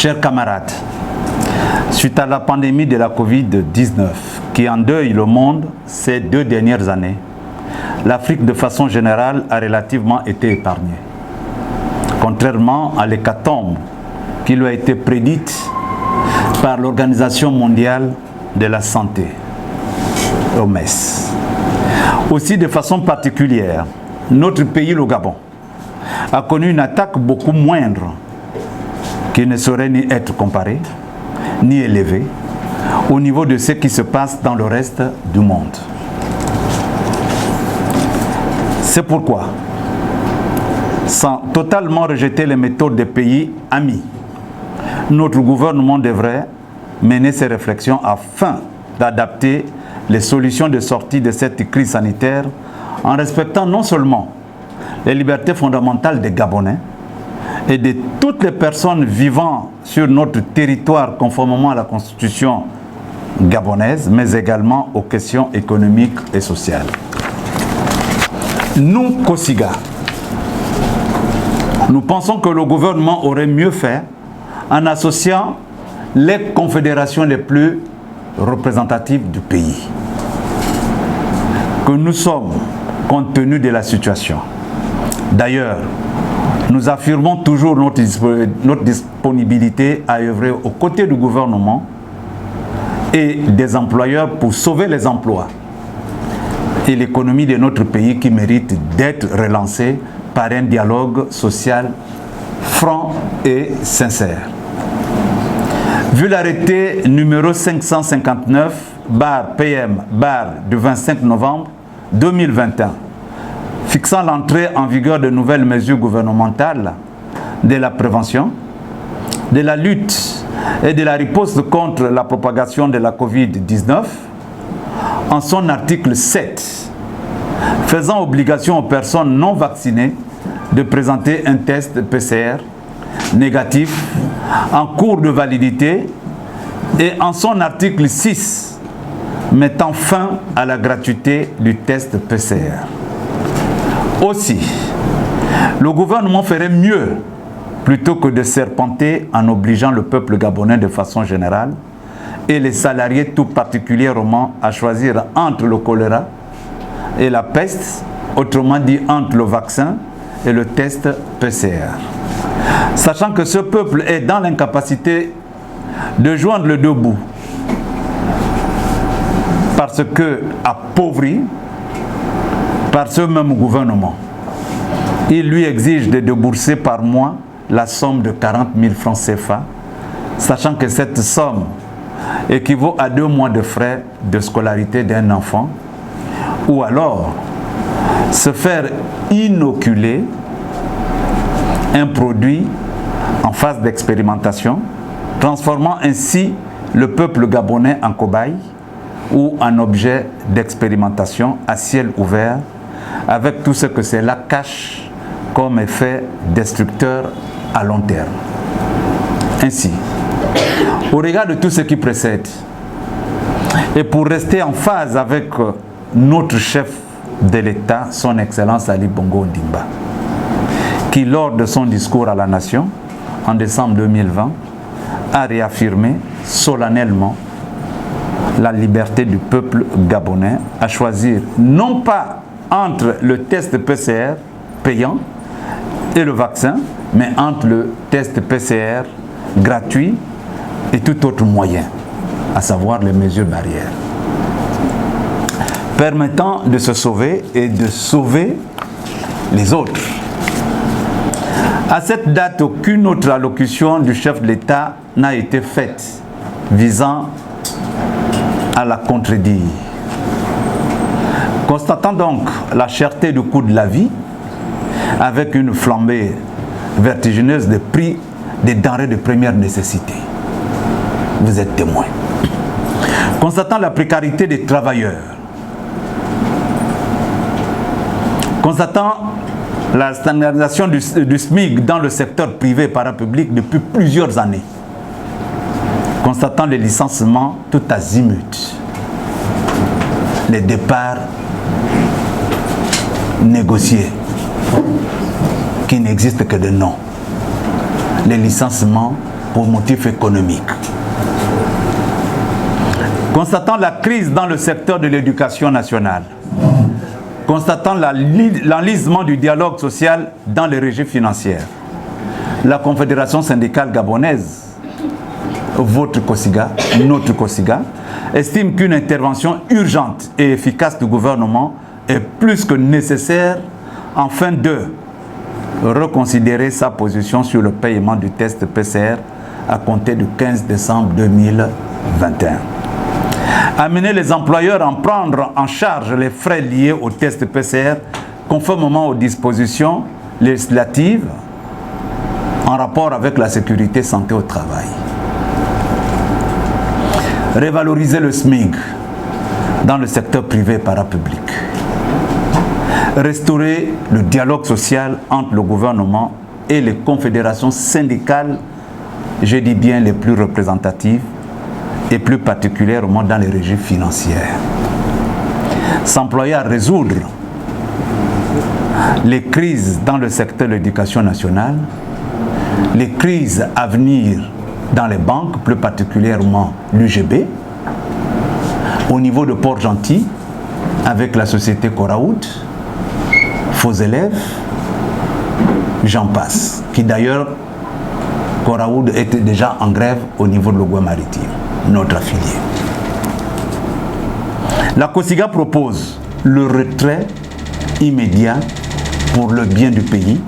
Chers camarades, suite à la pandémie de la Covid-19 qui endeuille le monde ces 2 dernières années, l'Afrique de façon générale a relativement été épargnée. Contrairement à l'hécatombe qui lui a été prédite par l'Organisation mondiale de la santé, OMS. Aussi, de façon particulière, notre pays, le Gabon, a connu une attaque beaucoup moindre qui ne saurait ni être comparée, ni élevée, au niveau de ce qui se passe dans le reste du monde. C'est pourquoi, sans totalement rejeter les méthodes des pays amis, notre gouvernement devrait mener ses réflexions afin d'adapter les solutions de sortie de cette crise sanitaire en respectant non seulement les libertés fondamentales des Gabonais et de toutes les personnes vivant sur notre territoire conformément à la constitution gabonaise, mais également aux questions économiques et sociales. Nous, Kosiga, nous pensons que le gouvernement aurait mieux fait en associant les confédérations les plus représentatives du pays. Que nous sommes compte tenu de la situation. D'ailleurs, nous affirmons toujours notre disponibilité à œuvrer aux côtés du gouvernement et des employeurs pour sauver les emplois et l'économie de notre pays qui mérite d'être relancée par un dialogue social franc et sincère. Vu l'arrêté numéro 559/PM du 25 novembre 2021, fixant l'entrée en vigueur de nouvelles mesures gouvernementales de la prévention, de la lutte et de la riposte contre la propagation de la Covid-19, en son article 7, faisant obligation aux personnes non vaccinées de présenter un test PCR négatif en cours de validité, et en son article 6, mettant fin à la gratuité du test PCR. Aussi, le gouvernement ferait mieux, plutôt que de serpenter en obligeant le peuple gabonais de façon générale et les salariés tout particulièrement à choisir entre le choléra et la peste, autrement dit entre le vaccin et le test PCR. Sachant que ce peuple est dans l'incapacité de joindre le deux bouts, parce que appauvri par ce même gouvernement, il lui exige de débourser par mois la somme de 40 000 francs CFA, sachant que cette somme équivaut à 2 mois de frais de scolarité d'un enfant, ou alors se faire inoculer un produit en phase d'expérimentation, transformant ainsi le peuple gabonais en cobaye ou en objet d'expérimentation à ciel ouvert, avec tout ce que cela cache comme effet destructeur à long terme. Ainsi, au regard de tout ce qui précède, et pour rester en phase avec notre chef de l'État, son Excellence Ali Bongo Ondimba, qui lors de son discours à la nation en décembre 2020 a réaffirmé solennellement la liberté du peuple gabonais à choisir non pas entre le test PCR payant et le vaccin, mais entre le test PCR gratuit et tout autre moyen, à savoir les mesures barrières, permettant de se sauver et de sauver les autres. À cette date, aucune autre allocution du chef de l'État n'a été faite visant à la contredire. Constatant donc la cherté du coût de la vie, avec une flambée vertigineuse des prix des denrées de première nécessité, vous êtes témoin. Constatant la précarité des travailleurs, constatant la standardisation du SMIC dans le secteur privé et parapublic depuis plusieurs années, constatant les licenciements tout azimut, les départs négociés qui n'existent que de nom, les licenciements pour motif économique. Constatant la crise dans le secteur de l'éducation nationale, constatant l'enlisement du dialogue social dans les régies financières, la Confédération syndicale gabonaise, votre COSIGA, notre COSIGA, estime qu'une intervention urgente et efficace du gouvernement est plus que nécessaire afin de reconsidérer sa position sur le paiement du test PCR à compter du 15 décembre 2021. Amener les employeurs à prendre en charge les frais liés au test PCR conformément aux dispositions législatives en rapport avec la sécurité santé au travail. Revaloriser le SMIC dans le secteur privé et parapublic. Restaurer le dialogue social entre le gouvernement et les confédérations syndicales, je dis bien les plus représentatives, et plus particulièrement dans les régies financières. S'employer à résoudre les crises dans le secteur de l'éducation nationale, les crises à venir dans les banques, plus particulièrement l'UGB, au niveau de Port-Gentil, avec la société Coraoud, Faux élèves, j'en passe, qui d'ailleurs, Coraoud était déjà en grève au niveau de l'Ogoué maritime, notre affilié. La COSIGA propose le retrait immédiat pour le bien du pays,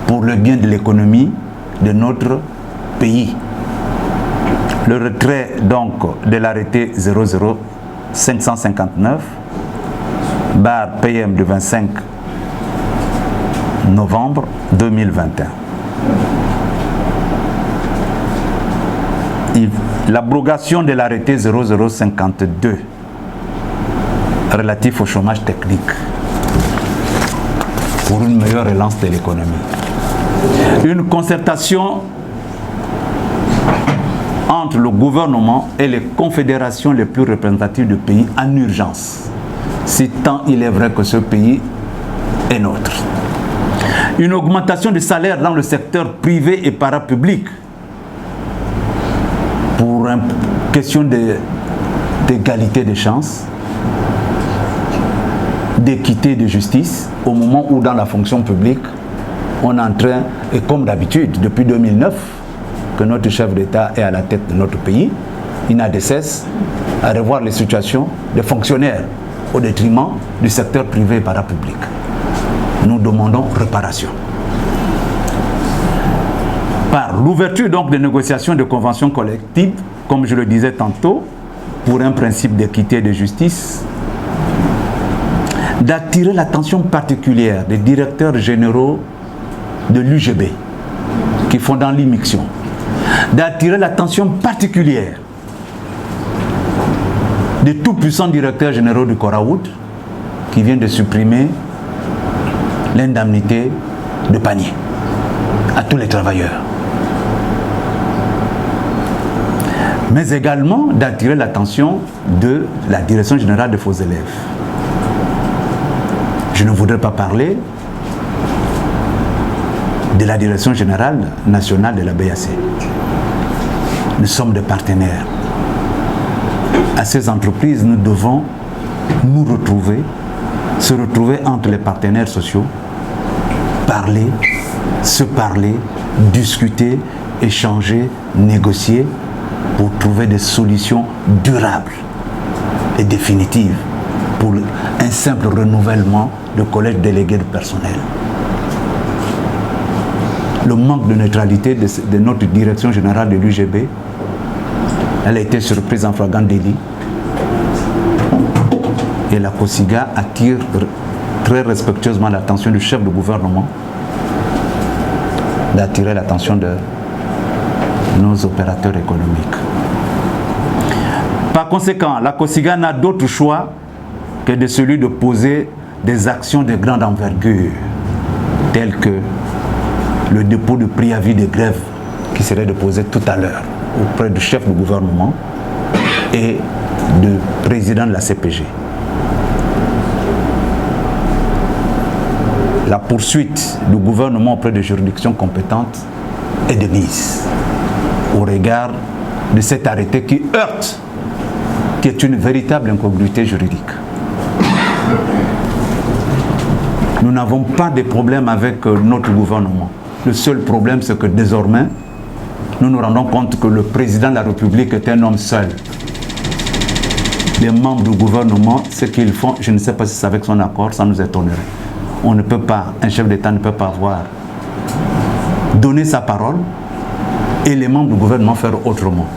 pour le bien de l'économie de notre pays. Le retrait donc de l'arrêté 00559/PM du 25 novembre 2021. L'abrogation de l'arrêté 0052 relatif au chômage technique pour une meilleure relance de l'économie. Une concertation entre le gouvernement et les confédérations les plus représentatives du pays en urgence, si tant il est vrai que ce pays est nôtre. Une augmentation des salaires dans le secteur privé et parapublic pour une question d'égalité des chances, d'équité et de justice, au moment où dans la fonction publique, on est en train, et comme d'habitude, depuis 2009, que notre chef d'État est à la tête de notre pays, il n'a de cesse à revoir les situations des fonctionnaires au détriment du secteur privé et parapublic. Nous demandons réparation. Par l'ouverture donc des négociations de conventions collectives, comme je le disais tantôt, pour un principe d'équité et de justice, d'attirer l'attention particulière des directeurs généraux de l'UGB qui font dans l'immixtion, d'attirer l'attention particulière des tout puissants directeurs généraux du Coraoud qui viennent de supprimer l'indemnité de panier à tous les travailleurs. Mais également d'attirer l'attention de la Direction générale des faux élèves. Je ne voudrais pas parler de la Direction générale nationale de la BAC. Nous sommes des partenaires. À ces entreprises, nous devons nous retrouver, se retrouver entre les partenaires sociaux, parler, se parler, discuter, échanger, négocier pour trouver des solutions durables et définitives pour un simple renouvellement de collège délégué de personnel. Le manque de neutralité de notre direction générale de l'UGB, elle a été surprise en flagrant délit. Et la COSIGA attire très respectueusement l'attention du chef du gouvernement, d'attirer l'attention de nos opérateurs économiques. Par conséquent, la COSIGA n'a d'autre choix que de celui de poser des actions de grande envergure, telles que le dépôt de préavis de grève qui serait déposé tout à l'heure auprès du chef du gouvernement et du président de la CPG. La poursuite du gouvernement auprès des juridictions compétentes est de mise. au regard de cet arrêté qui heurte, qui est une véritable incongruité juridique. Nous n'avons pas de problème avec notre gouvernement. Le seul problème, c'est que désormais, nous nous rendons compte que le président de la République est un homme seul. Les membres du gouvernement, ce qu'ils font, je ne sais pas si c'est avec son accord, ça nous étonnerait. On ne peut pas, un chef d'État ne peut pas avoir donné sa parole et les membres du gouvernement faire autrement.